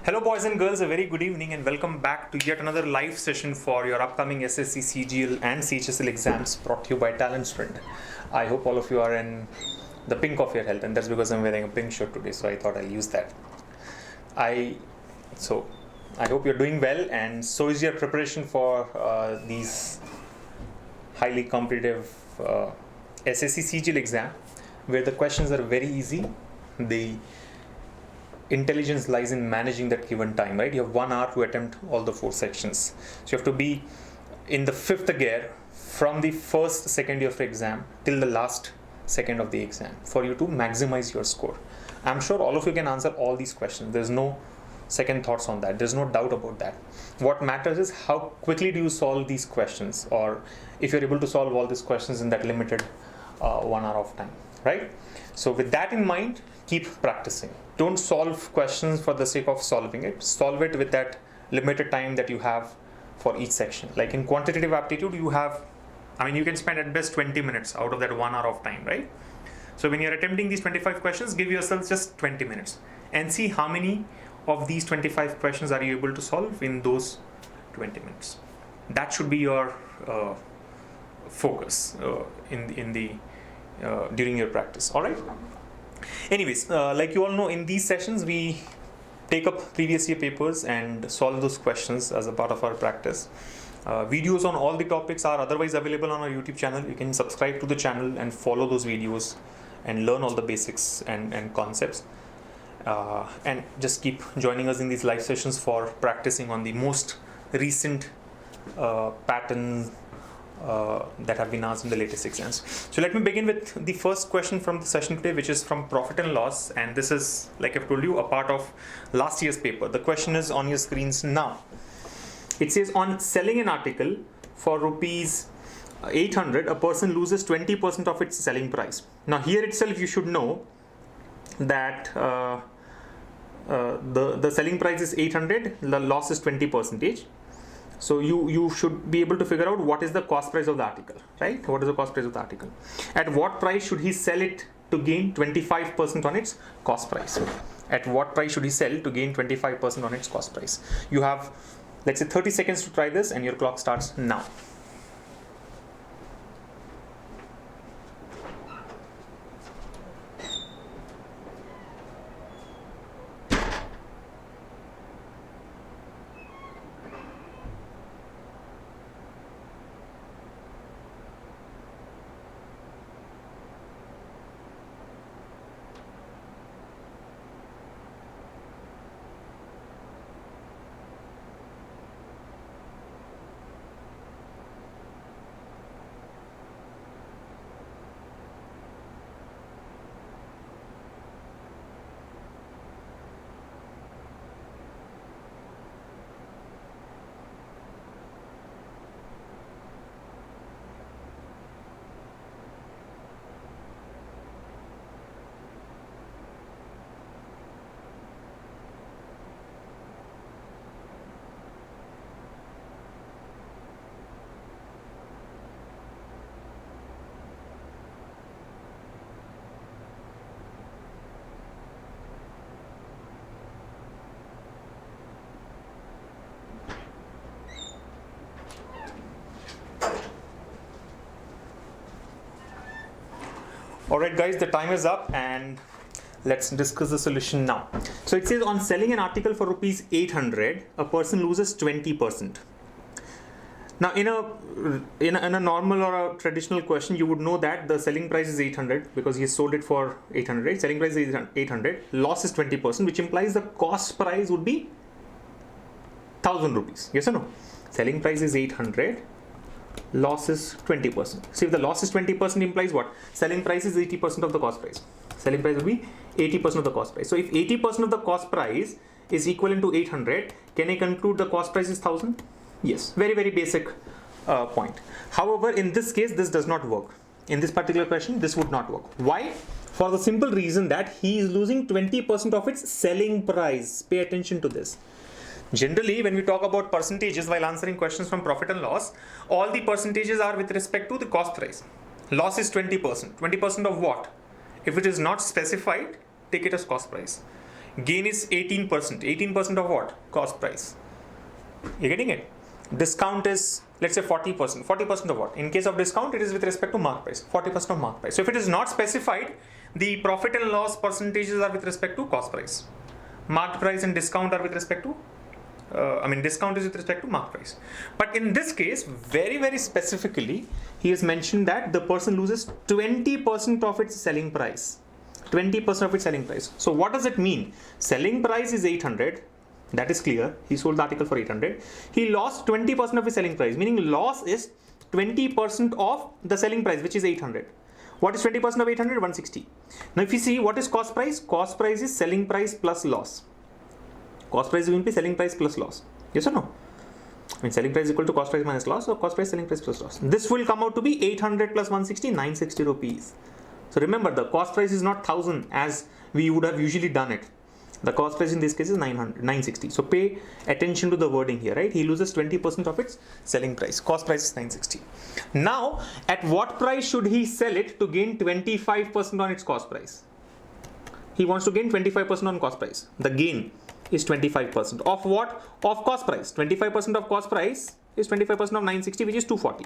Hello boys and girls, a very good evening and welcome back to yet another live session for your upcoming SSC CGL and CHSL exams brought to you by TalentSprint. I hope all of you are in the pink of your health, and that's because I'm wearing a pink shirt today, so I thought I'll use that. I hope you're doing well, and so is your preparation for these highly competitive SSC CGL exam, where the questions are very easy. The intelligence lies in managing that given time, right? You have 1 hour to attempt all the 4 sections. So you have to be in the 5th gear from the first second of the exam till the last second of the exam for you to maximize your score. I'm sure all of you can answer all these questions. There's no second thoughts on that. There's no doubt about that. What matters is how quickly do you solve these questions, or if you're able to solve all these questions in that limited 1 hour of time, right? So with that in mind, keep practicing. Don't solve questions for the sake of solving it. Solve it with that limited time that you have for each section. Like in quantitative aptitude, you can spend at best 20 minutes out of that 1 hour of time, right? So when you're attempting these 25 questions, give yourself just 20 minutes and see how many of these 25 questions are you able to solve in those 20 minutes. That should be your focus during your practice. All right. Anyways, like you all know, in these sessions we take up previous year papers and solve those questions as a part of our practice. Videos on all the topics are otherwise available on our YouTube channel. You can subscribe to the channel and follow those videos and learn all the basics and concepts. And just keep joining us in these live sessions for practicing on the most recent patterns that have been asked in the latest exams. So let me begin with the first question from the session today, which is from profit and loss, and this is, like I've told you, a part of last year's paper. The question is on your screens now. It says, on selling an article for rupees 800, a person loses 20% of its selling price. Now here itself you should know that the selling price is 800, the loss is 20%. So you should be able to figure out what is the cost price of the article, right? What is the cost price of the article? At what price should he sell it to gain 25% on its cost price? At what price should he sell to gain 25% on its cost price? You have, let's say, 30 seconds to try this, and your clock starts now. Alright guys, the time is up and let's discuss the solution now. So it says, on selling an article for rupees 800, a person loses 20%. Now in a normal or a traditional question, you would know that the selling price is 800 because he sold it for 800, right? Selling price is 800, loss is 20%, which implies the cost price would be 1000 rupees. Yes or no? Selling price is 800. Loss is 20%. So if the loss is 20%, implies what? Selling price is 80% of the cost price. Selling price will be 80% of the cost price. So if 80% of the cost price is equivalent to 800, can I conclude the cost price is 1000? Yes, very, very basic point. However, in this case, this does not work. In this particular question, this would not work. Why? For the simple reason that he is losing 20% of its selling price. Pay attention to this. Generally, when we talk about percentages while answering questions from profit and loss, all the percentages are with respect to the cost price. Loss is 20%. 20% of what? If it is not specified, take it as cost price. Gain is 18%. 18% of what? Cost price. You're getting it? Discount is, let's say 40%. 40% of what? In case of discount, it is with respect to mark price. 40% of mark price. So if it is not specified, the profit and loss percentages are with respect to cost price. Marked price and discount are with respect to, discount is with respect to mark price. But in this case, very, very specifically, he has mentioned that the person loses 20% of its selling price. 20% of its selling price. So what does it mean? Selling price is 800. That is clear. He sold the article for 800. He lost 20% of his selling price, meaning loss is 20% of the selling price, which is 800. What is 20% of 800? 160. Now, if you see what is cost price, cost price is selling price plus loss. Cost price will be selling price plus loss. Yes or no? I mean, selling price is equal to cost price minus loss, or cost price selling price plus loss. This will come out to be 800 plus 160, 960 rupees. So remember, the cost price is not 1000 as we would have usually done it. The cost price in this case is 960. So pay attention to the wording here, right? He loses 20% of its selling price. Cost price is 960. Now, at what price should he sell it to gain 25% on its cost price? He wants to gain 25% on cost price. The gain is 25%. Of what? Of cost price. 25% of cost price is 25% of 960, which is 240.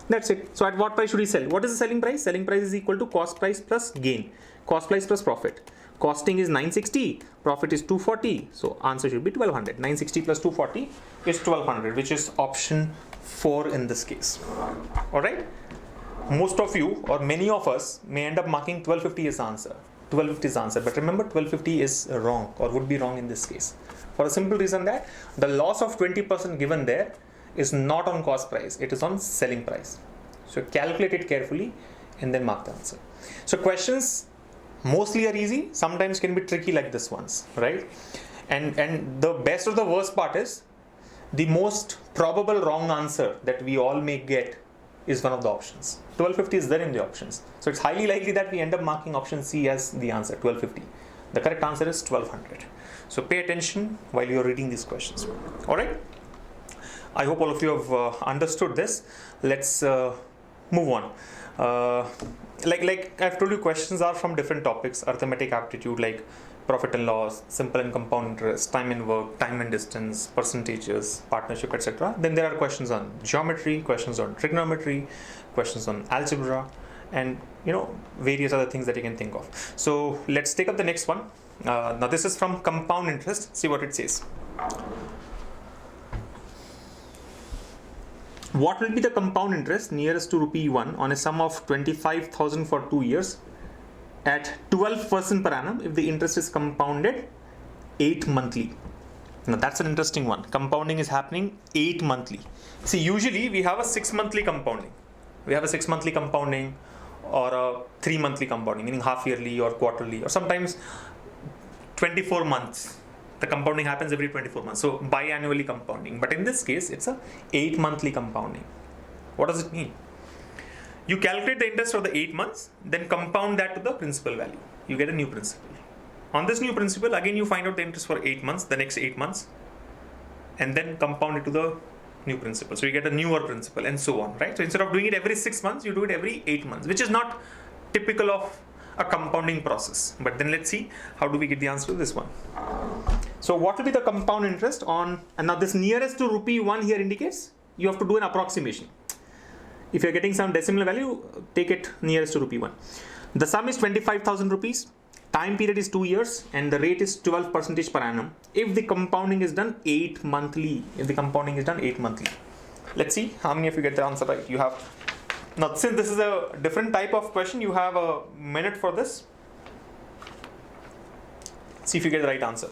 That's it. So at what price should he sell? What is the selling price? Selling price is equal to cost price plus gain. Cost price plus profit. Costing is 960, profit is 240. So answer should be 1200. 960 plus 240 is 1200, which is option 4 in this case. Alright? Most of you or many of us may end up marking 1250 as answer. 1250 is answer. But remember, 1250 is wrong or would be wrong in this case. For a simple reason that the loss of 20% given there is not on cost price. It is on selling price. So calculate it carefully and then mark the answer. So questions mostly are easy, sometimes can be tricky like this ones, right? And the best or the worst part is the most probable wrong answer that we all may get is one of the options. 1250 is there in the options. So it's highly likely that we end up marking option C as the answer, 1250. The correct answer is 1200. So pay attention while you're reading these questions. All right? I hope all of you have understood this. Let's move on. Like I've told you, questions are from different topics: arithmetic aptitude, like profit and loss, simple and compound interest, time and work, time and distance, percentages, partnership, etc. Then there are questions on geometry, questions on trigonometry, questions on algebra, and various other things that you can think of. So let's take up the next one. Now this is from compound interest. See what it says. What will be the compound interest nearest to rupee 1 on a sum of 25,000 for 2 years at 12% per annum if the interest is compounded 8 monthly? Now that's an interesting one. Compounding is happening 8 monthly. See, usually we have a 6 monthly compounding. We have a 6 monthly compounding or a 3 monthly compounding, meaning half yearly or quarterly, or sometimes 24 months. The compounding happens every 24 months. So biannually compounding. But in this case, it's a 8 monthly compounding. What does it mean? You calculate the interest for the 8 months, then compound that to the principal value. You get a new principal. On this new principal, again you find out the interest for 8 months, the next 8 months, and then compound it to the new principal. So you get a newer principal and so on, right? So instead of doing it every 6 months, you do it every 8 months, which is not typical of a compounding process. But then let's see, how do we get the answer to this one? So what will be the compound interest on, and now this nearest to rupee 1 here indicates you have to do an approximation. If you're getting some decimal value, take it nearest to rupee 1. The sum is 25,000 rupees, time period is 2 years, and the rate is 12% per annum. If the compounding is done 8 monthly, let's see how many of you get the answer right. You have, now since this is a different type of question, you have a minute for this. See if you get the right answer.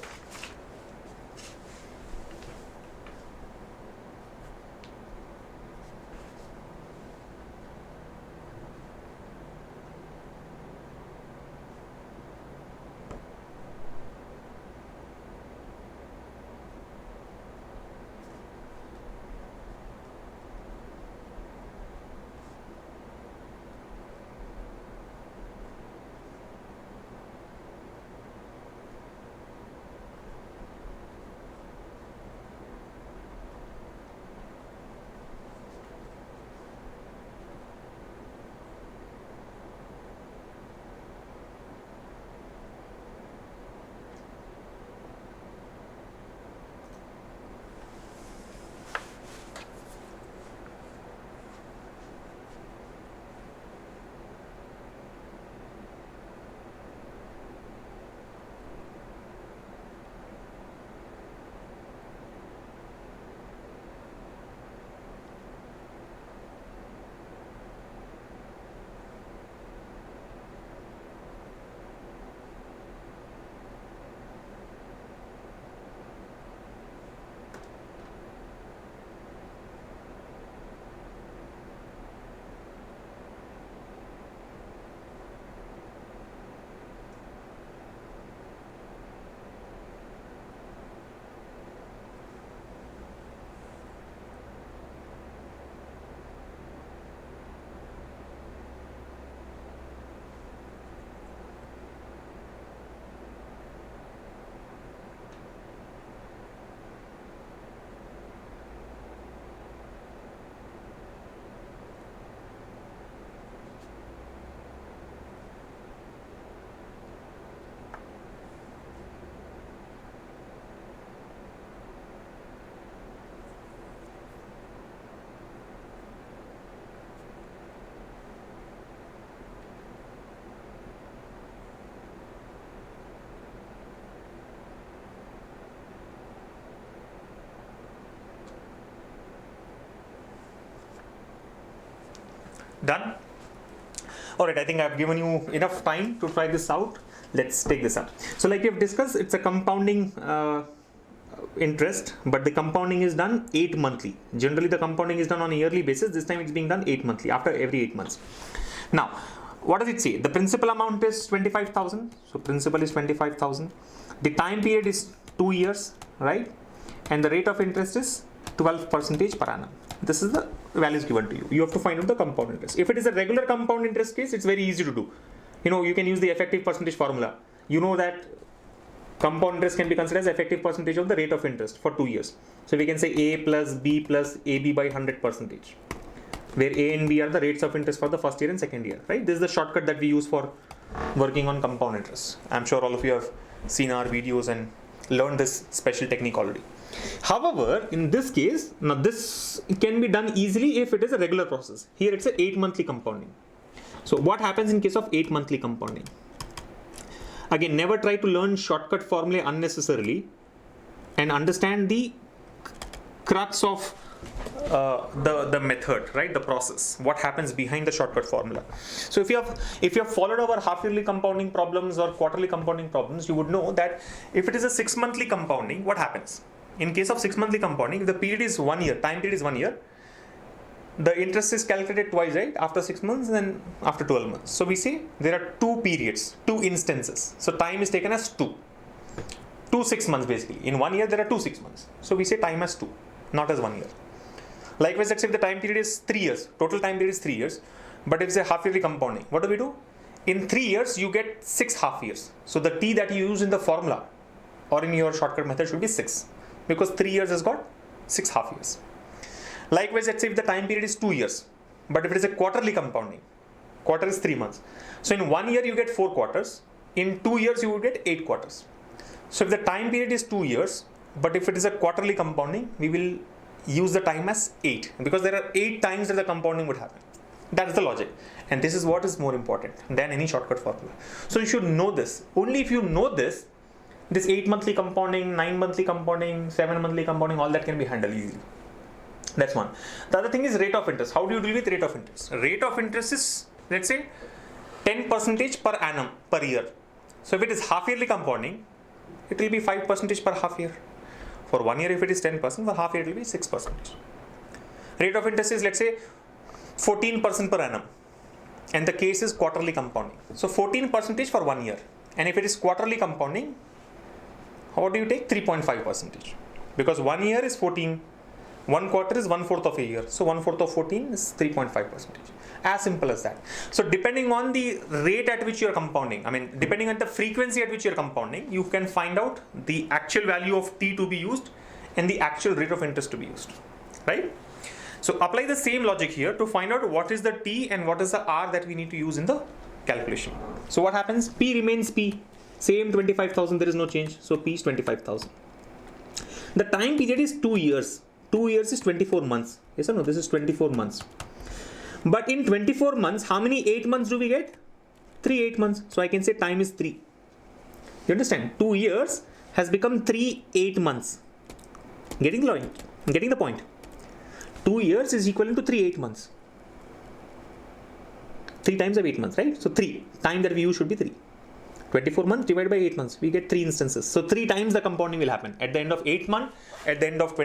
Done? Alright, I think I've given you enough time to try this out. Let's take this up. So like we have discussed, it's a compounding interest, but the compounding is done 8 monthly. Generally the compounding is done on a yearly basis. This time it's being done 8 monthly, after every 8 months. Now, what does it say? The principal amount is 25,000. So principal is 25,000. The time period is 2 years, right? And the rate of interest is 12% per annum. This is the values given to you. You have to find out the compound interest. If it is a regular compound interest case, it's very easy to do. You can use the effective percentage formula. You know that compound interest can be considered as effective percentage of the rate of interest for 2 years. So we can say A plus B plus AB by 100%, where A and B are the rates of interest for the first year and second year, right? This is the shortcut that we use for working on compound interest. I'm sure all of you have seen our videos and learned this special technique already. However, in this case, now this can be done easily if it is a regular process. Here it's a 8 monthly compounding. So what happens in case of 8 monthly compounding? Again, never try to learn shortcut formulae unnecessarily, and understand the crux of the method, right? The process. What happens behind the shortcut formula. So if you have followed our half-yearly compounding problems or quarterly compounding problems, you would know that if it is a 6 monthly compounding, what happens? In case of 6 monthly compounding, if the period is 1 year, time period is 1 year, the interest is calculated twice, right? After 6 months and after 12 months. So we say there are 2 periods, 2 instances. So time is taken as 2. 2 6 months basically. In 1 year, there are 2 6 months. So we say time as 2, not as 1 year. Likewise, let's say if the time period is 3 years, total time period is 3 years, but if it's a half-yearly compounding, what do? In 3 years, you get 6 half years. So the T that you use in the formula or in your shortcut method should be 6, because 3 years has got 6 half years. Likewise, let's say if the time period is 2 years, but if it is a quarterly compounding, quarter is 3 months. So in 1 year, you get 4 quarters. In 2 years, you would get 8 quarters. So if the time period is 2 years, but if it is a quarterly compounding, we will use the time as 8, because there are 8 times that the compounding would happen. That's the logic. And this is what is more important than any shortcut formula. So you should know this. Only if you know this 8 monthly compounding, 9 monthly compounding, 7 monthly compounding, all that can be handled easily. That's one. The other thing is rate of interest. How do you deal with rate of interest? Rate of interest is, let's say, 10% per annum per year. So if it is half yearly compounding, it will be 5% per half year. For 1 year, if it is 10%, for half year, it will be 6%. Rate of interest is, let's say, 14% per annum. And the case is quarterly compounding. So 14% for 1 year. And if it is quarterly compounding, how do you take? 3.5%. Because 1 year is 14. 1 quarter is 1/4 of a year. So 1/4 of 14 is 3.5%. As simple as that. So depending on the rate at which you are compounding, depending on the frequency at which you are compounding, you can find out the actual value of T to be used and the actual rate of interest to be used, right? So apply the same logic here to find out what is the T and what is the R that we need to use in the calculation. So what happens? P remains P. Same 25,000, there is no change. So P is 25,000. The time period is 2 years. 2 years is 24 months. Yes or no? This is 24 months. But in 24 months, how many 8 months do we get? 3 8 months. So I can say time is 3. You understand? 2 years has become 3 8 months. Getting the point? 2 years is equivalent to 3 8 months. 3 times of 8 months, right? So 3. Time that we use should be 3. 24 months divided by 8 months, we get 3 instances. So 3 times the compounding will happen at the end of 8th month, at the end of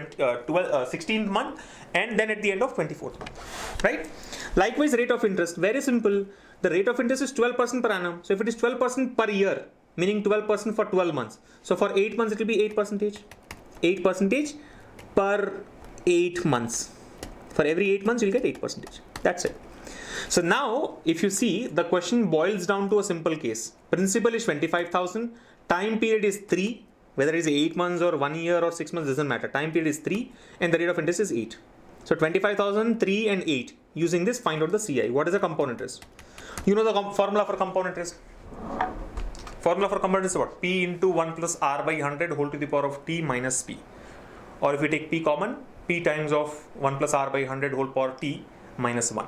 16th month, and then at the end of 24th month, right? Likewise, rate of interest, very simple. The rate of interest is 12% per annum. So if it is 12% per year, meaning 12% for 12 months. So for 8 months, it will be 8%. 8% per 8 months. For every 8 months, you'll get 8%. That's it. So now, if you see, the question boils down to a simple case. Principal is 25,000. Time period is 3. Whether it is 8 months or 1 year or 6 months, doesn't matter. Time period is 3 and the rate of interest is 8. So 25,000, 3 and 8. Using this, find out the CI. What is the compound interest? You know the formula for compound interest. Formula for compound interest is what? P into 1 plus R by 100 whole to the power of T minus P. Or if we take P common, P times of 1 plus R by 100 whole power T minus 1.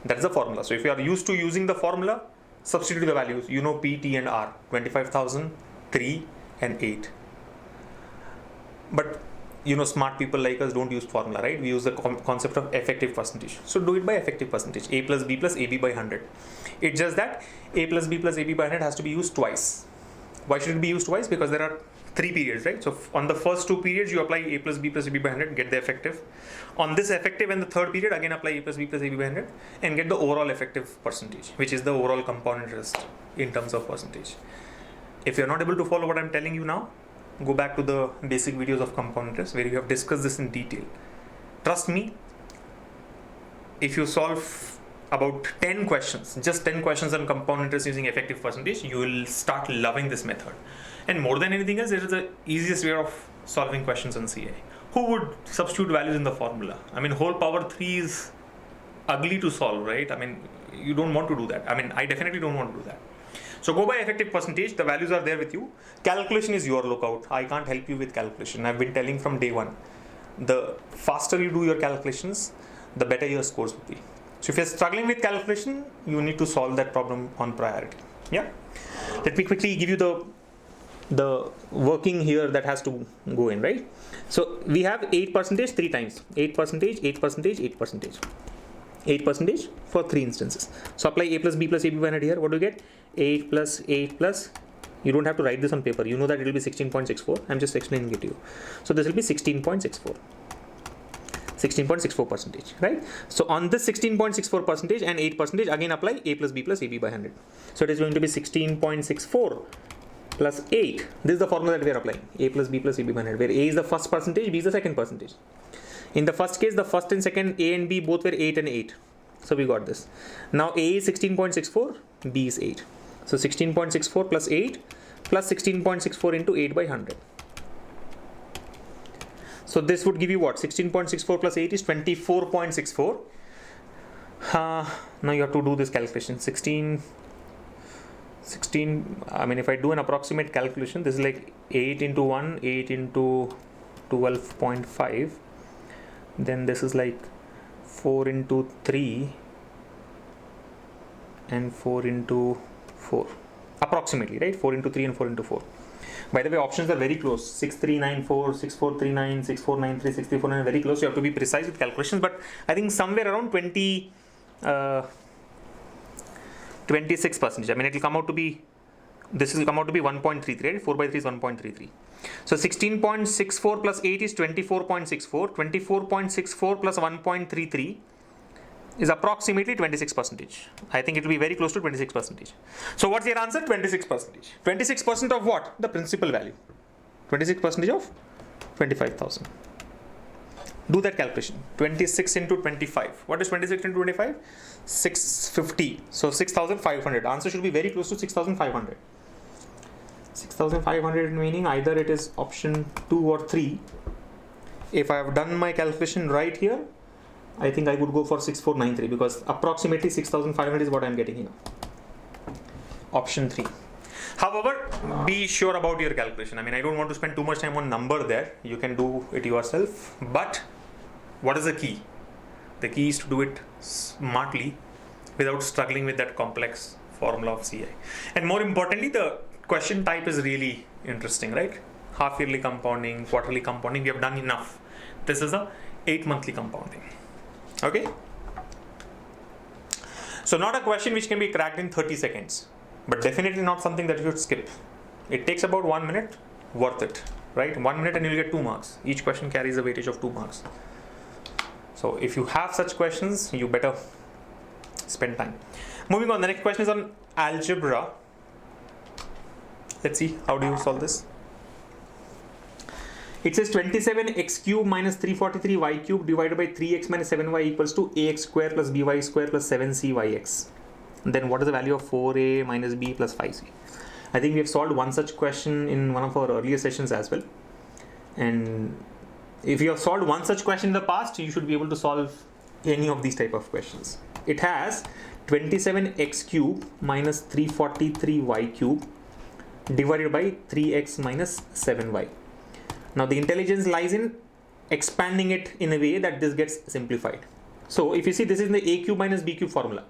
That's the formula. So if you are used to using the formula, substitute the values. You know P, T and R. 25,000, 3 and 8. But smart people like us don't use formula, right? We use the concept of effective percentage. So do it by effective percentage, A plus B plus AB by 100. It's just that A plus B plus AB by 100 has to be used twice. Why should it be used twice? Because there are 3 periods, right? So on the first 2 periods, you apply A plus B plus AB by 100, get the effective. On this effective and the third period, again apply A plus B plus AB by 100 and get the overall effective percentage, which is the overall compound interest in terms of percentage. If you're not able to follow what I'm telling you now, go back to the basic videos of compound interest where you have discussed this in detail. Trust me, if you solve about 10 questions, just 10 questions on compound interest using effective percentage, you will start loving this method. And more than anything else, it is the easiest way of solving questions on CA. Who would substitute values in the formula? I mean, whole power 3 is ugly to solve, right? I mean, you don't want to do that. I mean, I definitely don't want to do that. So go by effective percentage, the values are there with you. Calculation is your lookout. I can't help you with calculation. I've been telling from day one. The faster you do your calculations, the better your scores will be. So if you're struggling with calculation, you need to solve that problem on priority. Yeah. Let me quickly give you the working here that has to go in, right? So we have 8% 3 times. 8%, 8%, 8%. 8% for 3 instances. So apply A plus B plus AB by 100 here. What do you get? 8 plus 8 plus. You don't have to write this on paper. You know that it will be 16.64. I'm just explaining it to you. So this will be 16.64. 16.64%, right? So on this 16.64% and 8%, again apply A plus B plus AB by 100. So it is going to be 16.64 plus 8. This is the formula that we are applying. A plus B plus AB by 100, where A is the first percentage, B is the second percentage. In the first case, the first and second A and B both were 8 and 8. So we got this. Now A is 16.64, B is 8. So 16.64 plus 8 plus 16.64 into 8 by 100. So this would give you what? 16.64 plus 8 is 24.64. Now you have to do this calculation. 16, I mean, if I do an approximate calculation, this is like 8 into 1, 8 into 12.5. Then this is like 4 into 3 and 4 into 4. Approximately, right? 4 into 3 and 4 into 4. By the way, options are very close. 6394, 6439, 6493, 6349, very close. You have to be precise with calculations, but I think somewhere around 26%. I mean, it will come out to be, this will come out to be 1.33, right? 4 by 3 is 1.33. So 16.64 plus 8 is 24.64. 24.64 plus 1.33 is approximately 26%. I think it will be very close to 26%. So what's your answer? 26%. 26% of what? The principal value. 26% of 25,000. Do that calculation. 26 into 25. What is 26 into 25? 650. So 6,500. Answer should be very close to 6,500. 6,500 meaning either it is option 2 or 3. If I have done my calculation right here, I think I would go for 6493 because approximately 6,500 is what I'm getting here. Option 3. However, be sure about your calculation. I mean, I don't want to spend too much time on number there. You can do it yourself. But what is the key? The key is to do it smartly without struggling with that complex formula of CI. And more importantly, the question type is really interesting, right? Half yearly compounding, quarterly compounding, we have done enough. This is a 8 monthly compounding. Okay. So not a question which can be cracked in 30 seconds, but definitely not something that you should skip. It takes about 1 minute, worth it, right? 1 minute and you'll get 2 marks. Each question carries a weightage of 2 marks. So if you have such questions, you better spend time. Moving on, the next question is on algebra. Let's see, how do you solve this? It says 27x cube minus 343y cube divided by 3x minus 7y equals to ax square plus by square plus 7cyx. Then what is the value of 4a minus b plus 5c? I think we have solved one such question in one of our earlier sessions as well. And if you have solved one such question in the past, you should be able to solve any of these type of questions. It has 27x cube minus 343y cube divided by 3x minus 7y. Now the intelligence lies in expanding it in a way that this gets simplified. So if you see, this is in the a cube minus b cube format.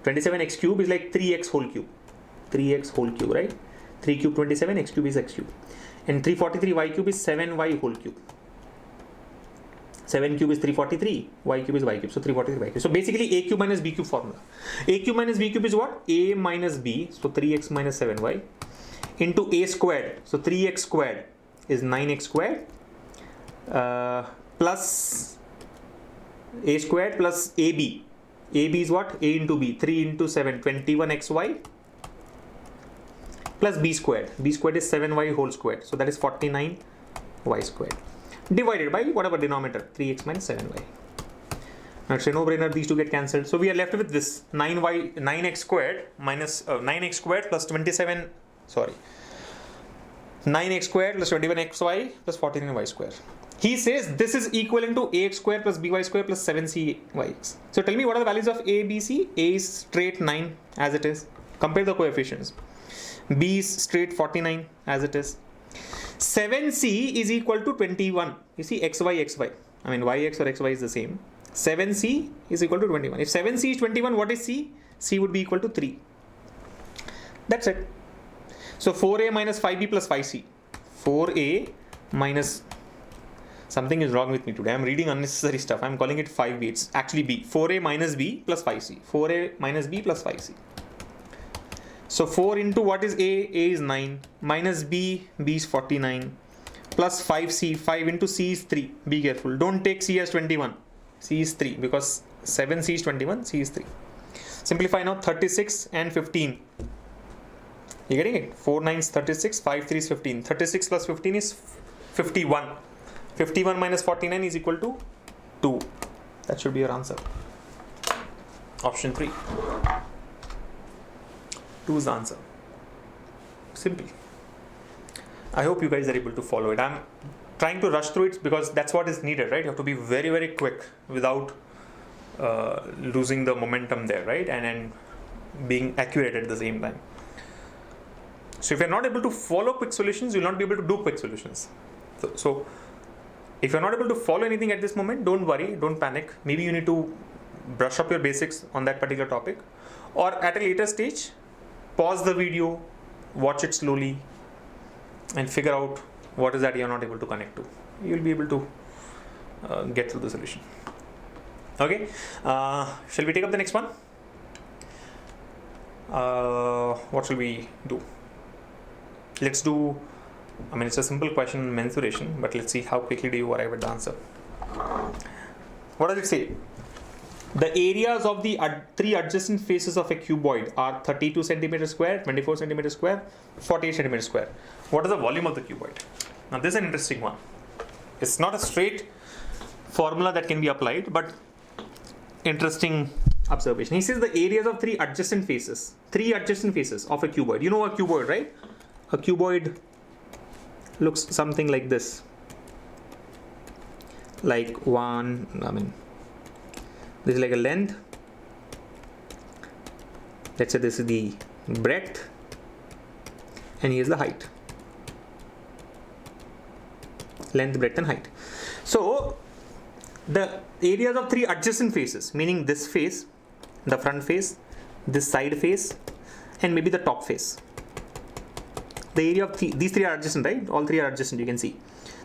27x cube is like 3x whole cube. 3x whole cube, right? 3 cube 27, x cube is x cube. And 343 y cube is 7y whole cube. 7 cube is 343, y cube is y cube. So 343 y cube. So basically a cube minus b cube formula. A cube minus b cube is what? A minus b, so 3x minus 7y, into a squared. So 3x squared is 9x squared, plus a squared plus ab. AB is what? A into b, 3 into 7, 21xy, plus b squared. B squared is 7y whole squared. So that is 49y squared. Divided by whatever denominator, 3x minus 7y. Now it's a no-brainer, these two get cancelled. So we are left with this 9x squared minus 9x squared plus 27, sorry, 9x squared plus 21xy plus 49y squared. He says this is equivalent to ax squared plus by squared plus 7cyx. So tell me what are the values of a, b, c? A is straight 9 as it is. Compare the coefficients. B is straight 49 as it is. 7c is equal to 21. You see xy. I mean yx or xy is the same. 7c is equal to 21. If 7c is 21, what is c? C would be equal to 3. That's it. So 4a minus 5b plus 5c. 4a minus... Something is wrong with me today. I'm reading unnecessary stuff. I'm calling it 5b. It's actually b. 4a minus b plus 5c. 4a minus b plus 5c. So 4 into what is a? A is 9. Minus b, b is 49. Plus 5c. 5 into c is 3. Be careful. Don't take c as 21. C is 3 because 7c is 21. C is 3. Simplify now. 36 and 15. You getting it? 4 9 is 36. 5 3 is 15. 36 plus 15 is 51. 51 minus 49 is equal to 2. That should be your answer. Option 3. 2 is the answer. Simple. I hope you guys are able to follow it. I'm trying to rush through it because that's what is needed, right? You have to be very, very quick without losing the momentum there, right? And being accurate at the same time. So if you're not able to follow quick solutions, you'll not be able to do quick solutions. So if you're not able to follow anything at this moment, don't worry, don't panic. Maybe you need to brush up your basics on that particular topic, or at a later stage, pause the video, watch it slowly, and figure out what is that you're not able to connect to. You'll be able to get through the solution. Okay, shall we take up the next one? What shall we do? Let's do, I mean, it's a simple question, mensuration, but let's see how quickly do you arrive at the answer. What does it say? The areas of the three adjacent faces of a cuboid are 32 centimeters square, 24 centimeters square, 48 centimeters square. What is the volume of the cuboid? Now this is an interesting one. It's not a straight formula that can be applied, but interesting observation. He says the areas of three adjacent faces of a cuboid. You know a cuboid, right? A cuboid looks something like this. Like this is like a length. Let's say this is the breadth, and here's the height. Length, breadth, and height. So the areas of three adjacent faces, meaning this face, the front face, this side face, and maybe the top face. The area of these three are adjacent, right? All three are adjacent, you can see.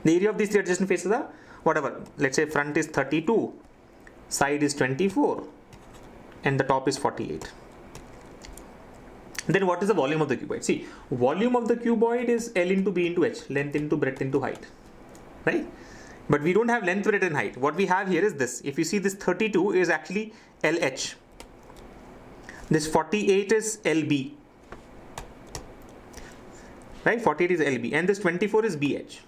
The area of these three adjacent faces are whatever. Let's say front is 32, side is 24, and the top is 48. Then what is the volume of the cuboid? See, volume of the cuboid is L into B into H, length into breadth into height, right? But we don't have length, breadth, and height. What we have here is this. If you see, this 32 is actually LH. This 48 is LB. Right? 48 is LB. And this 24 is BH.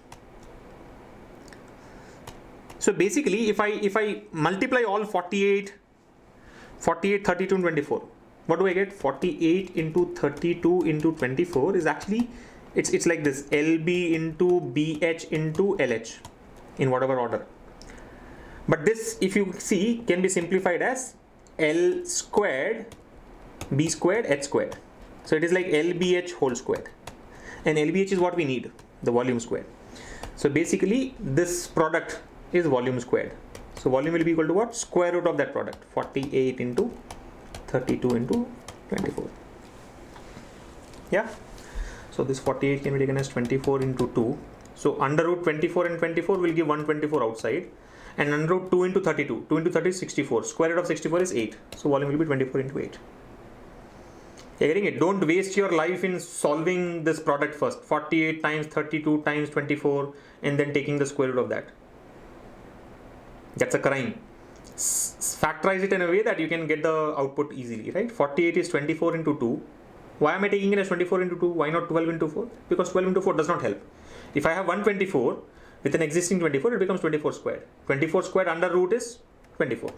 So basically, if I multiply all 48, 32, and 24, what do I get? 48 into 32 into 24 is actually, it's like this, LB into BH into LH in whatever order. But this, if you see, can be simplified as L squared, B squared, H squared. So it is like LBH whole squared. And LBH is what we need, the volume squared. So basically, this product is volume squared. So volume will be equal to what? Square root of that product. 48 into 32 into 24. Yeah. So this 48 can be taken as 24 into 2. So under root 24 and 24 will give 124 outside. And under root 2 into 32. 2 into 30 is 64. Square root of 64 is 8. So volume will be 24 into 8. You're getting it? Don't waste your life in solving this product first. 48 times 32 times 24 and then taking the square root of that. That's a crime. Factorize it in a way that you can get the output easily, right? 48 is 24 into 2. Why am I taking it as 24 into 2? Why not 12 into 4? Because 12 into 4 does not help. If I have 124 with an existing 24, it becomes 24 squared. 24 squared under root is 24.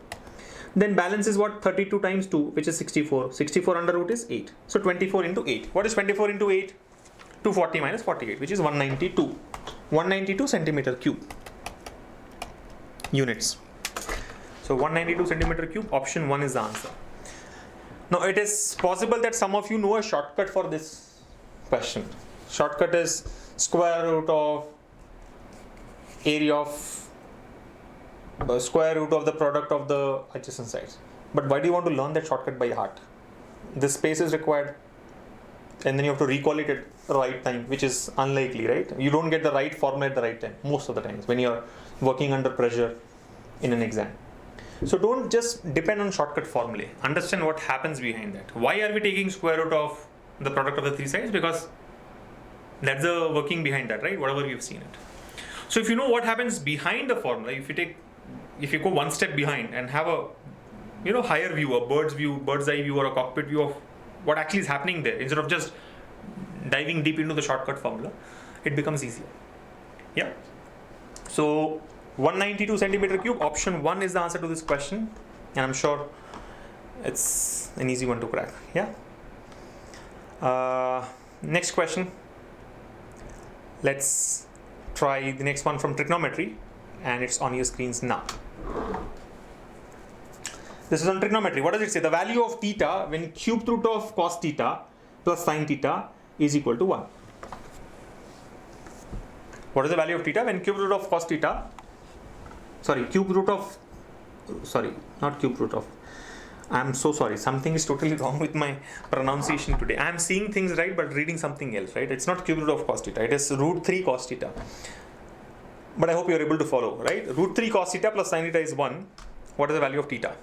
Then balance is what? 32 times 2, which is 64. 64 under root is 8. So 24 into 8. What is 24 into 8? 240 minus 48, which is 192. 192 centimeter cube units. So 192 centimeter cube, option 1 is the answer. Now it is possible that some of you know a shortcut for this question. Shortcut is square root of area of square root of the product of the adjacent sides. But why do you want to learn that shortcut by heart? This space is required and then you have to recall it at the right time, which is unlikely, right? You don't get the right formula at the right time most of the times when you're working under pressure in an exam. So don't just depend on shortcut formulae. Understand what happens behind that. Why are we taking square root of the product of the three sides? Because that's the working behind that, right? Whatever you've seen it. So if you know what happens behind the formula, if you go one step behind and have a higher view, a bird's eye view or a cockpit view of what actually is happening there, instead of just diving deep into the shortcut formula, it becomes easier. Yeah. So 192 centimeter cube, option 1 is the answer to this question, and I'm sure it's an easy one to crack. Yeah. Next question. Let's try the next one from trigonometry, and it's on your screens now. This is on trigonometry. What does it say? The value of theta when cube root of cos theta plus sin theta is equal to 1. What is the value of theta when cube root of cos theta? I'm so sorry. Something is totally wrong with my pronunciation today. I'm seeing things right but reading something else, right? It's not cube root of cos theta. It is root 3 cos theta. But I hope you're able to follow, right? Root 3 cos theta plus sin theta is 1. What is the value of theta?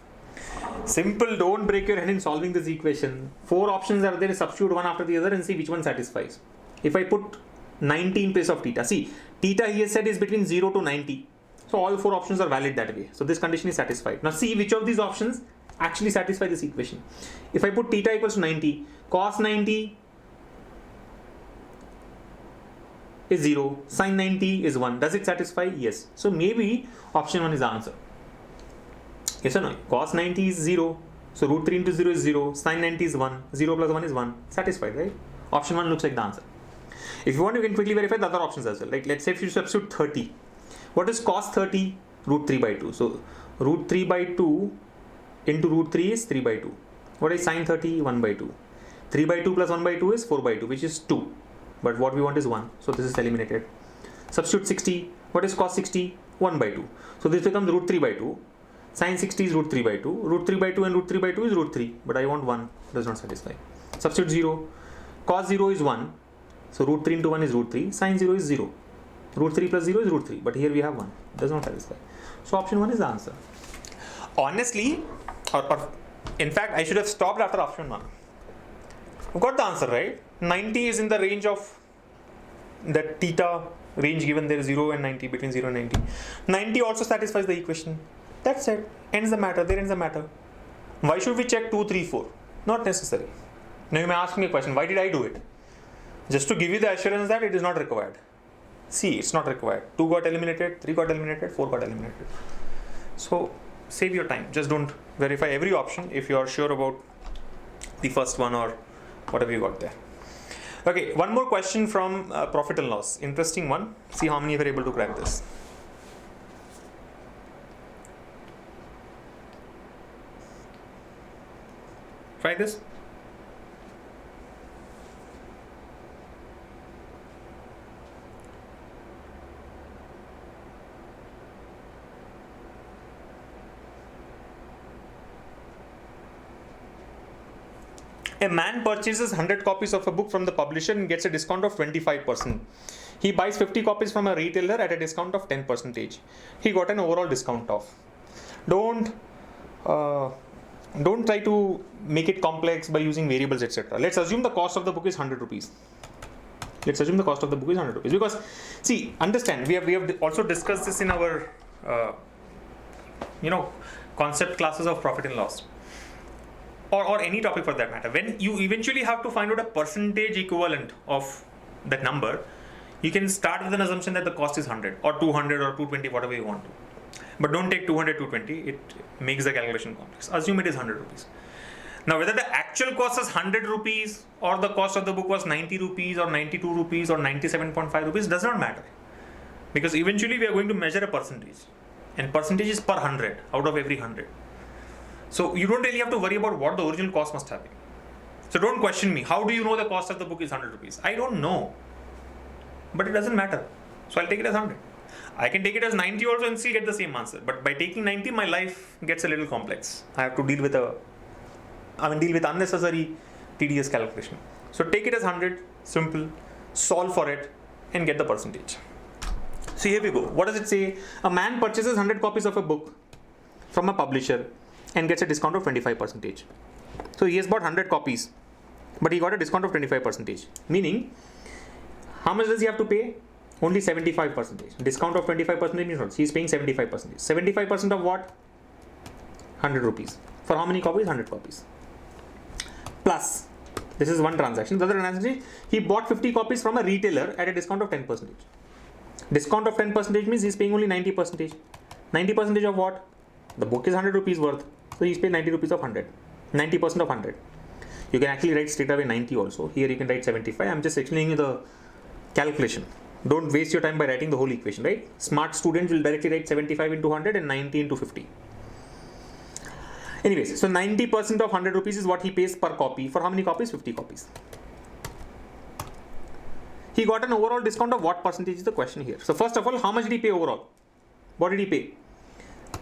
Simple, don't break your head in solving this equation. 4 options are there, substitute one after the other and see which one satisfies. If I put 90 in place of theta, see, theta here said is between 0 to 90. So all 4 options are valid that way. So this condition is satisfied. Now see which of these options actually satisfy this equation. If I put theta equals to 90, cos 90 is 0, sin 90 is 1. Does it satisfy? Yes. So maybe option 1 is the answer. Yes or no? Cos 90 is 0. So root 3 into 0 is 0. Sin 90 is 1. 0 plus 1 is 1. Satisfied, right? Option 1 looks like the answer. If you want, you can quickly verify the other options as well. Like let's say if you substitute 30. What is cos 30? Root 3 by 2. So root 3 by 2 into root 3 is 3 by 2. What is sin 30? 1 by 2. 3 by 2 plus 1 by 2 is 4 by 2, which is 2. But what we want is 1. So this is eliminated. Substitute 60. What is cos 60? 1 by 2. So this becomes root 3 by 2. Sin 60 is root 3 by 2. Root 3 by 2 and root 3 by 2 is root 3. But I want 1. Does not satisfy. Substitute 0. Cos 0 is 1. So root 3 into 1 is root 3. Sin 0 is 0. Root 3 plus 0 is root 3. But here we have 1. Does not satisfy. So option 1 is the answer. Honestly, or in fact, I should have stopped after option 1. We've got the answer, right? 90 is in the range of the theta range given there, 0 and 90, between 0 and 90. 90 also satisfies the equation. That's it. Ends the matter. There ends the matter. Why should we check 2, 3, 4? Not necessary. Now you may ask me a question. Why did I do it? Just to give you the assurance that it is not required. See, it's not required. 2 got eliminated, 3 got eliminated, 4 got eliminated. So save your time. Just don't verify every option if you are sure about the first one or whatever you got there. Okay, one more question from profit and loss. Interesting one. See how many were able to crack this. Try this. A man purchases 100 copies of a book from the publisher and gets a discount of 25%. He buys 50 copies from a retailer at a discount of 10%. He got an overall discount of. Don't try to make it complex by using variables, etc. Let's assume the cost of the book is 100 rupees. Because, see, understand, we have also discussed this in our, concept classes of profit and loss. Or any topic for that matter. When you eventually have to find out a percentage equivalent of that number, you can start with an assumption that the cost is 100 or 200 or 220, whatever you want to. But don't take 200, 220. It makes the calculation complex. Assume it is 100 rupees. Now, whether the actual cost is 100 rupees or the cost of the book was 90 rupees or 92 rupees or 97.5 rupees does not matter. Because eventually we are going to measure a percentage. And percentage is per 100 out of every 100. So you don't really have to worry about what the original cost must have been. So don't question me. How do you know the cost of the book is 100 rupees? I don't know. But it doesn't matter. So I'll take it as 100. I can take it as 90 also and still get the same answer. But by taking 90, my life gets a little complex. I have to deal with unnecessary tedious calculation. So take it as 100, simple, solve for it and get the percentage. So here we go. What does it say? A man purchases 100 copies of a book from a publisher and gets a discount of 25%. So he has bought 100 copies, but he got a discount of 25%. Meaning, how much does he have to pay? Only 75%. Discount of 25% means what? He is paying 75%. 75% of what? 100 rupees. For how many copies? 100 copies. Plus, this is one transaction. The other transaction, he bought 50 copies from a retailer at a discount of 10%. Discount of 10% means he is paying only 90%. 90% of what? The book is 100 rupees worth. So he is paying 90 rupees of 100. 90% of 100. You can actually write straight away 90 also. Here you can write 75. I'm just explaining you the calculation. Don't waste your time by writing the whole equation, right? Smart students will directly write 75 into 100 and 90 into 50. Anyways, so 90% of 100 rupees is what he pays per copy. For how many copies? 50 copies. He got an overall discount of what percentage is the question here. So first of all, how much did he pay overall? What did he pay?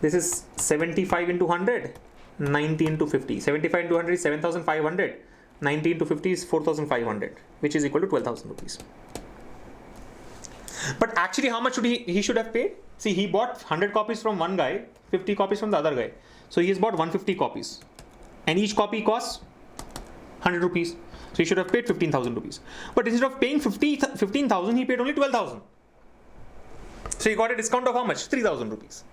This is 75 into 100, 90 into 50. 75 into 100 is 7,500. 90 into 50 is 4,500, which is equal to 12,000 rupees. But actually, how much should he should have paid? See, he bought 100 copies from one guy, 50 copies from the other guy. So he has bought 150 copies. And each copy costs 100 rupees. So he should have paid 15,000 rupees. But instead of paying 15,000, he paid only 12,000. So he got a discount of how much? 3,000 rupees.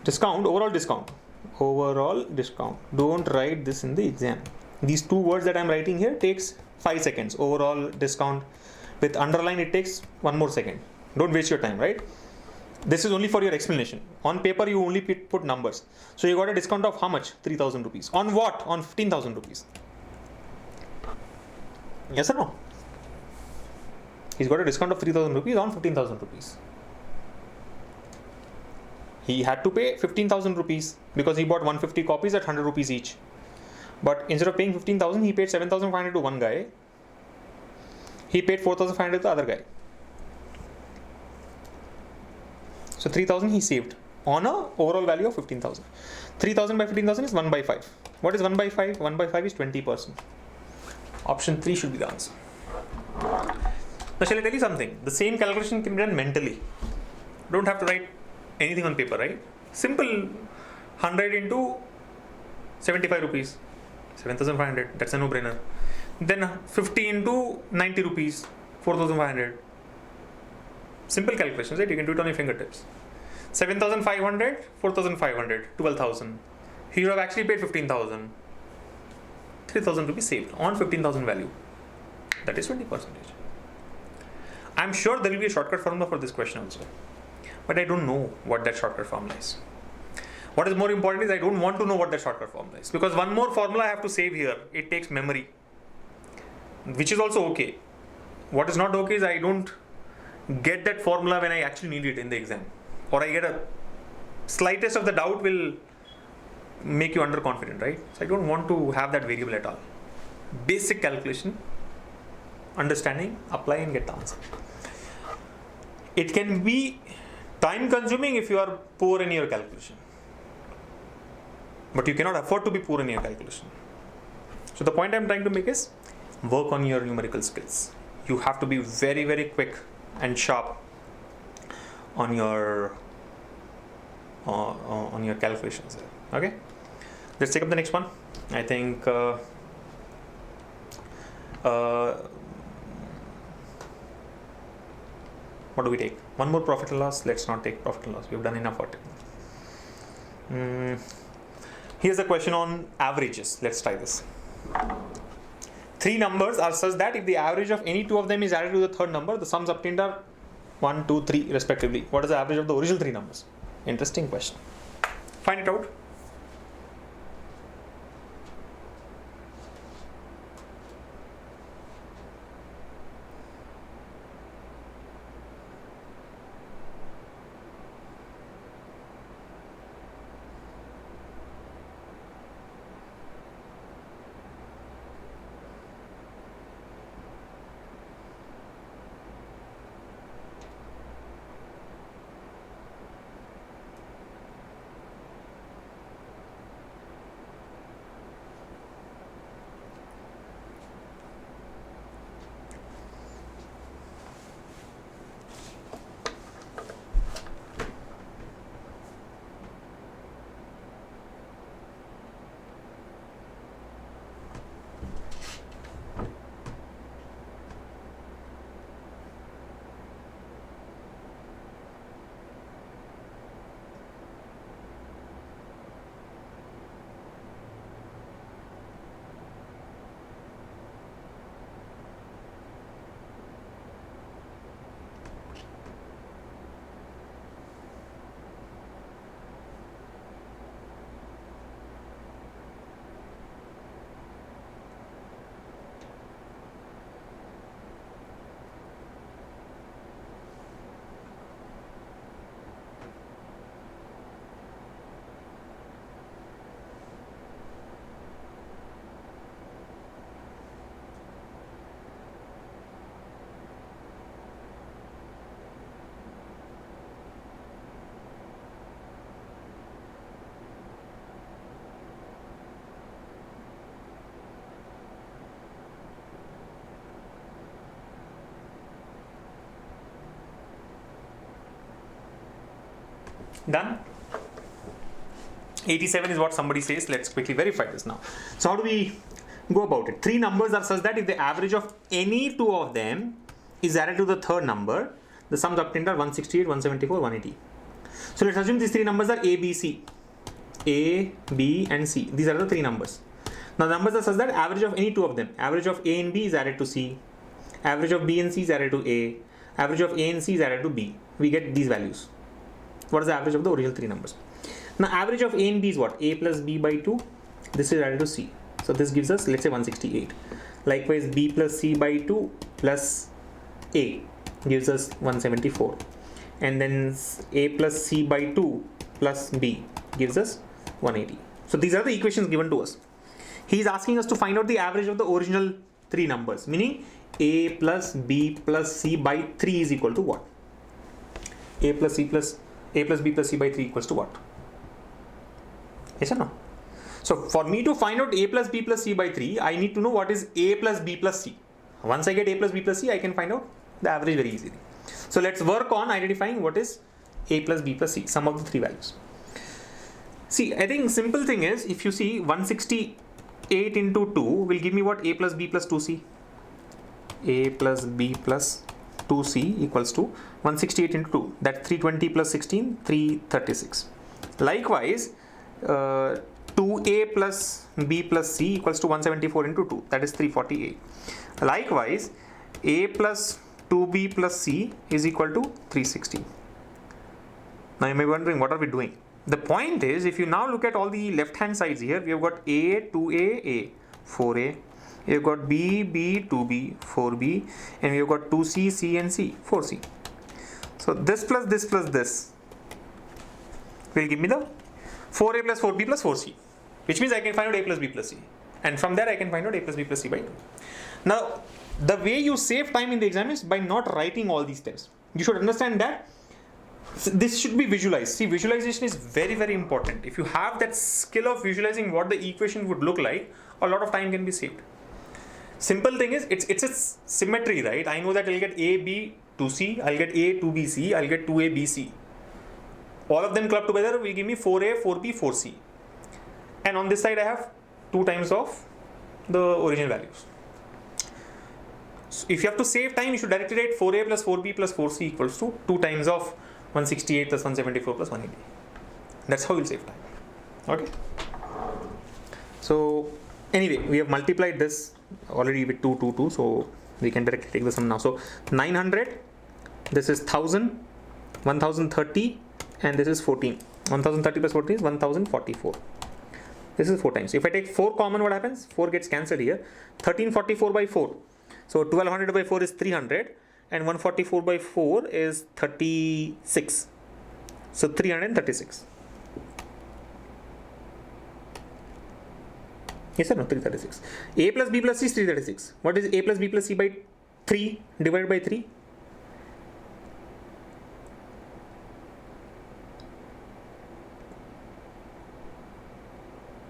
Discount, overall discount. Overall discount. Don't write this in the exam. These two words that I'm writing here takes 5 seconds. Overall discount. With underline, it takes 1 more second. Don't waste your time, right? This is only for your explanation. On paper, you only put numbers. So you got a discount of how much? 3,000 rupees. On what? On 15,000 rupees. Yes or no? He's got a discount of 3,000 rupees on 15,000 rupees. He had to pay 15,000 rupees because he bought 150 copies at 100 rupees each. But instead of paying 15,000, he paid 7,500 to one guy. He paid 4,500 to the other guy. So 3,000 he saved on a overall value of 15,000. 3,000 by 15,000 is 1 by 5. What is 1 by 5? 1 by 5 is 20%. Option 3 should be the answer. Now shall I tell you something? The same calculation can be done mentally. Don't have to write anything on paper, right? Simple 100 into 75 rupees. 7,500. That's a no-brainer. Then 50 into 90 rupees. 4,500. Simple calculations, right? You can do it on your fingertips. 7,500, 4,500, 12,000. He would have actually paid 15,000. 3,000 rupees saved on 15,000 value. That is 20%. I'm sure there will be a shortcut formula for this question also. But I don't know what that shortcut formula is. What is more important is I don't want to know what that shortcut formula is. Because one more formula I have to save here. It takes memory. Which is also okay. What is not okay is I don't get that formula when I actually need it in the exam. Or I get a slightest of the doubt will make you underconfident, right? So I don't want to have that variable at all. Basic calculation, understanding, apply and get the answer. It can be time consuming if you are poor in your calculation. But you cannot afford to be poor in your calculation. So the point I'm trying to make is work on your numerical skills. You have to be very, very quick and sharp on your calculations. Okay, let's take up the next one. I think what do we take? One more profit and loss. Let's not take profit and loss. We've done enough for it. Here's a question on averages. Let's try this. Three numbers are such that if the average of any two of them is added to the third number, the sums obtained are 1, 2, 3 respectively. What is the average of the original three numbers? Interesting question. Find it out. Done? 87 is what somebody says. Let's quickly verify this now. So how do we go about it? Three numbers are such that if the average of any two of them is added to the third number, the sums obtained are 168, 174, 180. So let's assume these three numbers are A, B, C. A, B and C. These are the three numbers. Now the numbers are such that average of any two of them, average of A and B is added to C, average of B and C is added to A, average of A and C is added to B. We get these values. What is the average of the original three numbers? Now average of A and B is what? A plus B by 2. This is added to C. So this gives us, let's say, 168. Likewise, B plus C by 2 plus A gives us 174. And then A plus C by 2 plus B gives us 180. So these are the equations given to us. He is asking us to find out the average of the original three numbers, meaning A plus B plus C by 3 is equal to what? A plus B plus C by 3 equals to what? Yes or no? So for me to find out A plus B plus C by 3, I need to know what is A plus B plus C. Once I get A plus B plus C, I can find out the average very easily. So let's work on identifying what is A plus B plus C, sum of the three values. See, I think simple thing is, if you see 168 into 2 will give me what? A plus B plus 2C. A plus B plus 2C equals to 168 into 2. That's 320 plus 16, 336. Likewise, 2A plus B plus C equals to 174 into 2. That is 348. Likewise, A plus 2B plus C is equal to 360. Now you may be wondering, what are we doing? The point is, if you now look at all the left hand sides here, we have got A, 2A, A, 4A. We have got B, B, 2B, 4B, and we have got 2C, C and C, 4C. So this plus this plus this will give me the 4A plus 4B plus 4C, which means I can find out A plus B plus C. And from there I can find out A plus B plus C by 2. Now, the way you save time in the exam is by not writing all these steps. You should understand that this should be visualized. See, visualization is very, very important. If you have that skill of visualizing what the equation would look like, a lot of time can be saved. Simple thing is, it's a symmetry, right? I know that I'll get A, B, 2C, I'll get A, 2B, C, I'll get 2A, B, C. All of them clubbed together will give me 4A, 4B, 4C. And on this side I have 2 times of the original values. So if you have to save time, you should directly write 4A plus 4B plus 4C equals to 2 times of 168 plus 174 plus 180. That's how you'll save time. Okay. So anyway, we have multiplied this already with 2, 2, 2. So we can directly take the sum now. So 900, this is 1000, 1030, and this is 14. 1030 plus 14 is 1044. This is 4 times. If I take 4 common, what happens? 4 gets cancelled here. 1344 by 4. So 1200 by 4 is 300 and 144 by 4 is 36. So 336. Yes or no? 336. A plus B plus C is 336. What is A plus B plus C by 3 divided by 3?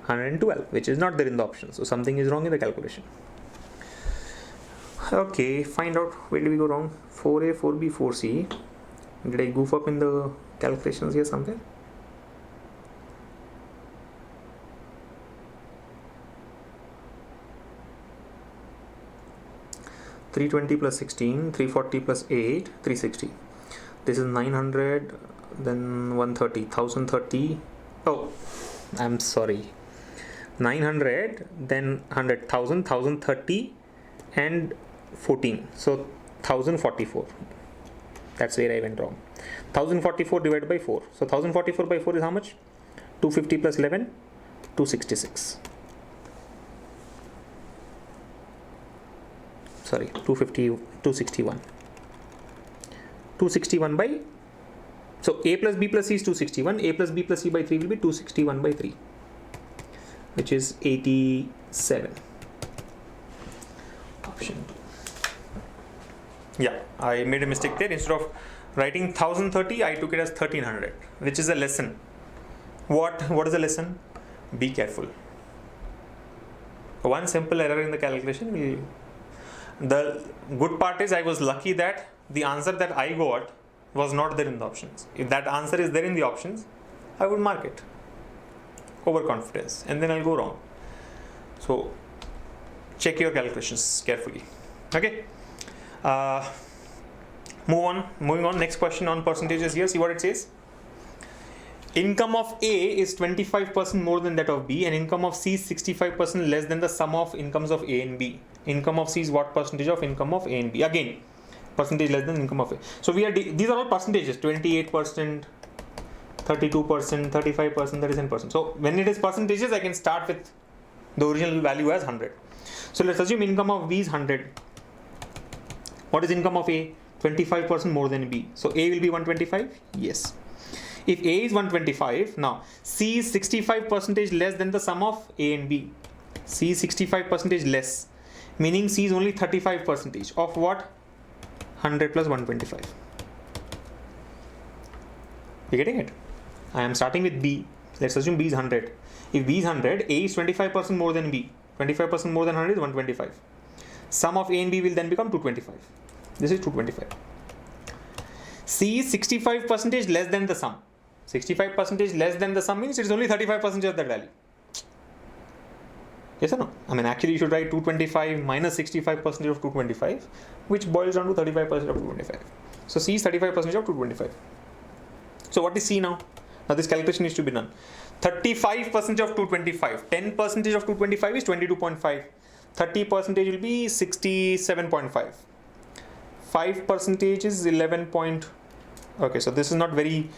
$112, which is not there in the option. So something is wrong in the calculation. Okay, find out where do we go wrong. 4A, 4B, 4C. Did I goof up in the calculations here somewhere? $320 plus 16, $340 plus 8, $360. This is 900, then 130, 1030. Oh, I'm sorry. 900, then 100, 1000, 1030, and 14. So 1044. That's where I went wrong. 1044 divided by 4. So 1044 by 4 is how much? 250 plus 11, 266. Sorry, 250, 261. 261 by, so A plus B plus C is 261. A plus B plus C by 3 will be 261 by 3, which is 87. Option 2. Yeah, I made a mistake there. Instead of writing 1030, I took it as 1300, which is a lesson. What is a lesson? Be careful. One simple error in the calculation will. The good part is I was lucky that the answer that I got was not there in the options. If that answer is there in the options, I would mark it. Overconfidence, and then I'll go wrong. So check your calculations carefully. Okay. Moving on. Next question on percentages here. See what it says. Income of A is 25% more than that of B, and income of C is 65% less than the sum of incomes of A and B. Income of C is what percentage of income of A and B? Again, percentage less than income of A. So these are all percentages: 28%, 32%, 35%, 37%. So when it is percentages, I can start with the original value as 100. So let's assume income of B is 100. What is income of A? 25% more than B. So A will be 125? Yes. If A is 125, now C is 65% less than the sum of A and B. C is 65% less, meaning C is only 35% of what? 100 plus 125. You getting it? I am starting with B. Let's assume B is 100. If B is 100, A is 25% more than B. 25% more than 100 is 125. Sum of A and B will then become 225. This is 225. C is 65% less than the sum. 65% less than the sum means it is only 35% of that value. Yes or no? I mean, actually you should write 225 minus 65% of 225, which boils down to 35% of 225. So C is 35% of 225. So what is C now? Now this calculation needs to be done. 35% of 225. 10% of 225 is 22.5. 30% will be 67.5. 5% is 11. Okay, so this is not very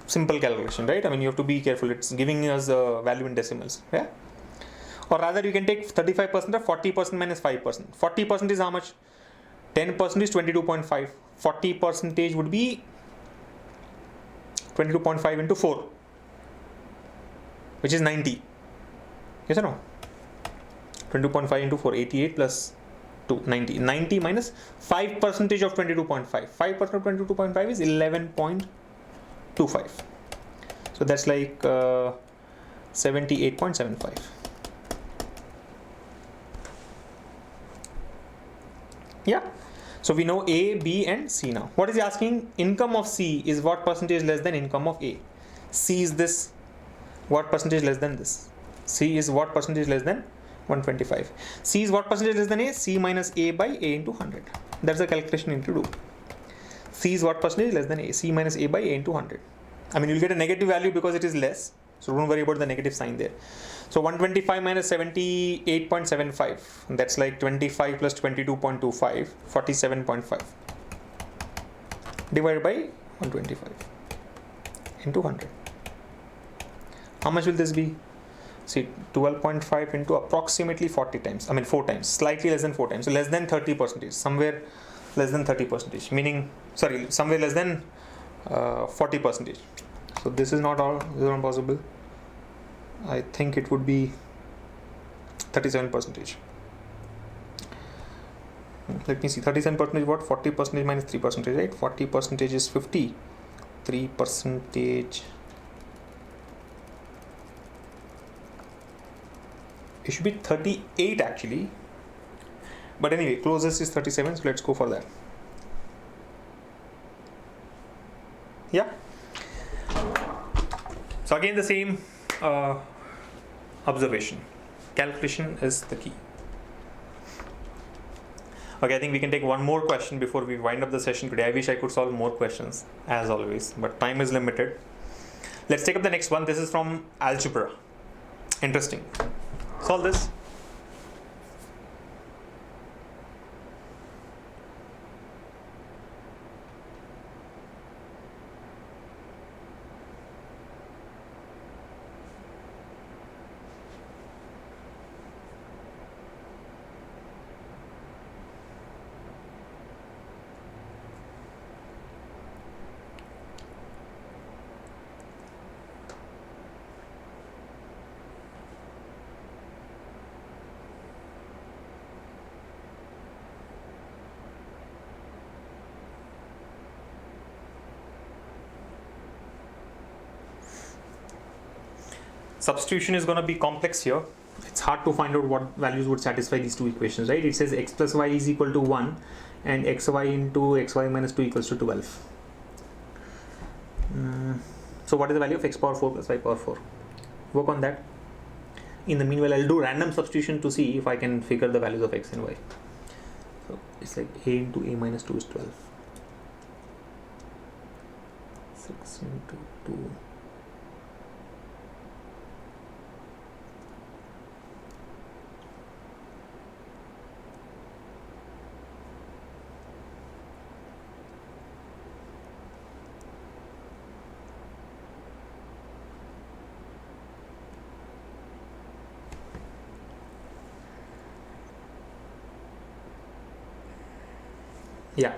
simple calculation, right? I mean, you have to be careful. It's giving us a value in decimals. Yeah. Or rather, you can take 35% of 40% minus 5%. 40% is how much? 10% is 22.5. 40% would be 22.5 into 4, which is 90. Yes or no? 22.5 into 4, 88 plus 2, 90. 90 minus 5% of 22.5. 5% of 22.5 is 11.25. So that's like 78.75. Yeah. So we know A, B and C now. What is he asking? Income of C is what percentage less than income of A? C is this, what percentage less than this? C is what percentage less than 125? C is what percentage less than A? C minus A by A into 100. That's the calculation you need to do. C is what percentage less than A? C minus A by A into 100. I mean, you'll get a negative value because it is less. So don't worry about the negative sign there. So 125 minus 78.75. That's like 25 plus 22.25, 47.5. Divided by 125 into 100. How much will this be? See, 12.5 into approximately 40 times. I mean 4 times. Slightly less than 4 times. So less than 30%. Somewhere less than 30%. Meaning, sorry, somewhere less than 40%. So this is not possible. I think it would be 37%. Let me see. 37% what? 40% minus 3%, right? 40% is 50. 3%. It should be 38 actually. But anyway, closest is 37. So let's go for that. Yeah. So again, the same observation. Calculation is the key. Okay, I think we can take one more question before we wind up the session today. I wish I could solve more questions as always, but time is limited. Let's take up the next one. This is from Algebra. Interesting. Solve this. Substitution is going to be complex here. It's hard to find out what values would satisfy these two equations, right? It says x plus y is equal to 1 and xy into xy minus 2 equals to 12. So what is the value of x power 4 plus y power 4? Work on that. In the meanwhile, I'll do random substitution to see if I can figure the values of x and y. So it's like a into a minus 2 is 12. 6 into 2. Yeah,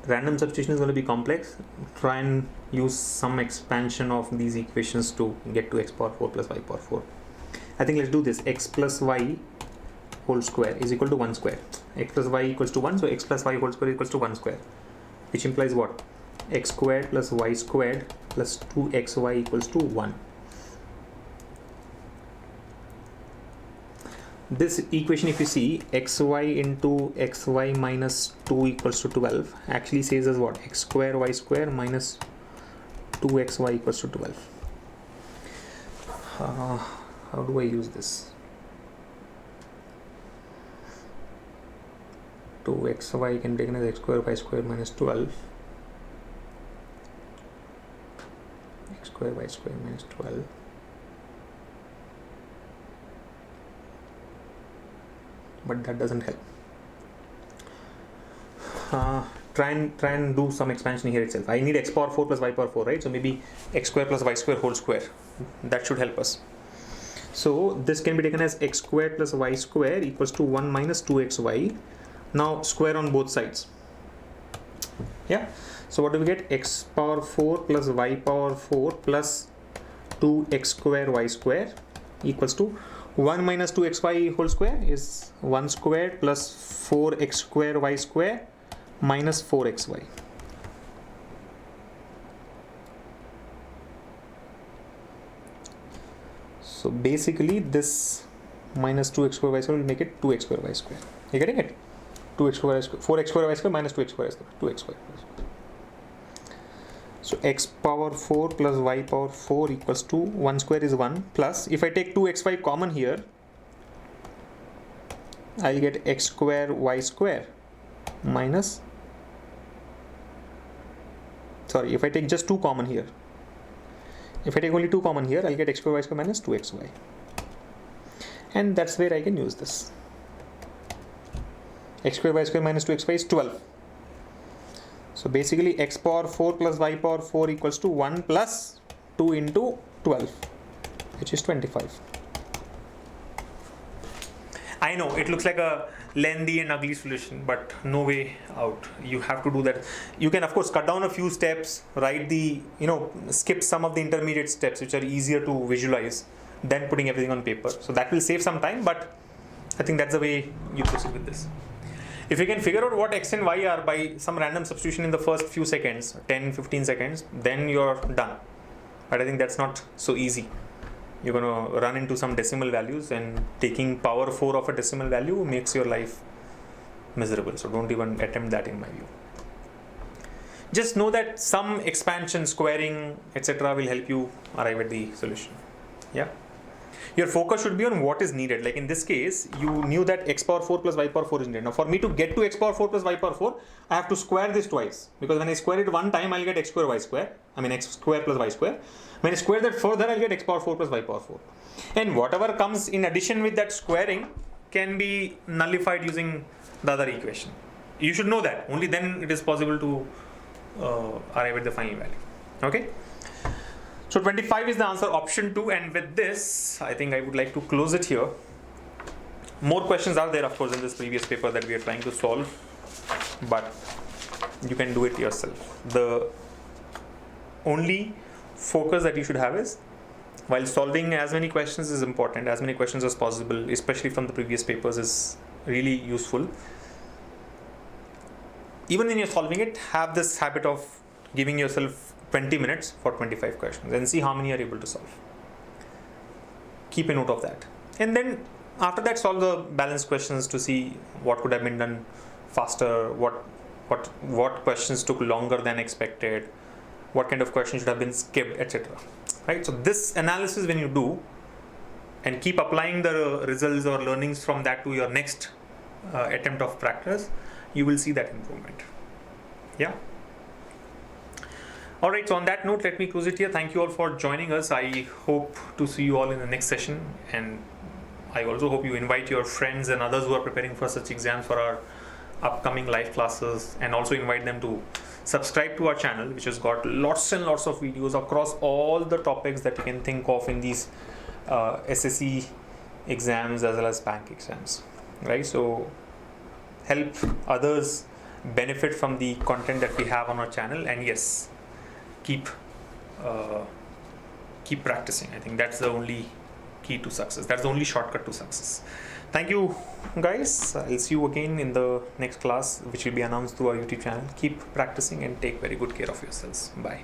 random substitution is going to be complex. Try and use some expansion of these equations to get to x power 4 plus y power 4. I think let's do this. X plus y whole square is equal to 1 square. X plus y equals to 1, so x plus y whole square equals to 1 square, which implies what? X squared plus y squared plus 2xy equals to 1. This equation, if you see, xy into xy minus 2 equals to 12 actually says as what? X square y square minus 2xy equals to 12. How do I use this? 2xy can be taken as x square y square minus 12. X square y square minus 12. But that doesn't help. Try and do some expansion here itself. I need x power 4 plus y power 4, right? So maybe x square plus y square whole square. That should help us. So this can be taken as x square plus y square equals to 1 minus 2xy. Now square on both sides. Yeah. So what do we get? X power 4 plus y power 4 plus 2x square y square equals to 1 minus 2xy whole square is 1 squared plus 4x square y square minus 4xy. So basically this minus 2x square y square will make it 2x square y square. You getting it? 2x square, 4x square y square minus 2x square y square, 2x square. So x power 4 plus y power 4 equals to 1 square is 1 plus, if I take 2xy common here, I'll get x square y square minus, sorry, if I take just 2 common here, if I take only 2 common here, I'll get x square y square minus 2xy. And that's where I can use this. X square y square minus 2xy is 12. So basically x power 4 plus y power 4 equals to 1 plus 2 into 12, which is 25. I know it looks like a lengthy and ugly solution, but no way out. You have to do that. You can of course cut down a few steps, write the, skip some of the intermediate steps which are easier to visualize than putting everything on paper. So that will save some time, but I think that's the way you proceed with this. If you can figure out what x and y are by some random substitution in the first few seconds, 10-15 seconds, then you're done. But I think that's not so easy. You're going to run into some decimal values, and taking power 4 of a decimal value makes your life miserable. So don't even attempt that in my view. Just know that some expansion, squaring, etc. will help you arrive at the solution. Yeah. Your focus should be on what is needed. Like in this case, you knew that x power 4 plus y power 4 is needed. Now for me to get to x power 4 plus y power 4, I have to square this twice. Because when I square it one time, I'll get x square y square. I mean x square plus y square. When I square that further, I'll get x power 4 plus y power 4. And whatever comes in addition with that squaring can be nullified using the other equation. You should know that. Only then it is possible to arrive at the final value. Okay. So 25 is the answer, option 2, and with this, I think I would like to close it here. More questions are there, of course, in this previous paper that we are trying to solve, but you can do it yourself. The only focus that you should have is, while solving as many questions is important, as many questions as possible, especially from the previous papers, is really useful. Even when you're solving it, have this habit of giving yourself 20 minutes for 25 questions and see how many you're able to solve. Keep a note of that. And then after that, solve the balanced questions to see what could have been done faster, what questions took longer than expected, what kind of questions should have been skipped, etc. Right? So this analysis when you do and keep applying the results or learnings from that to your next attempt of practice, you will see that improvement. Yeah. Alright, so on that note, let me close it here. Thank you all for joining us. I hope to see you all in the next session, and I also hope you invite your friends and others who are preparing for such exams for our upcoming live classes, and also invite them to subscribe to our channel, which has got lots and lots of videos across all the topics that you can think of in these SSC exams as well as bank exams, right? So help others benefit from the content that we have on our channel, and yes, keep practicing. I think that's the only key to success. That's the only shortcut to success. Thank you guys. I'll see you again in the next class, which will be announced through our YouTube channel. Keep practicing and take very good care of yourselves. Bye.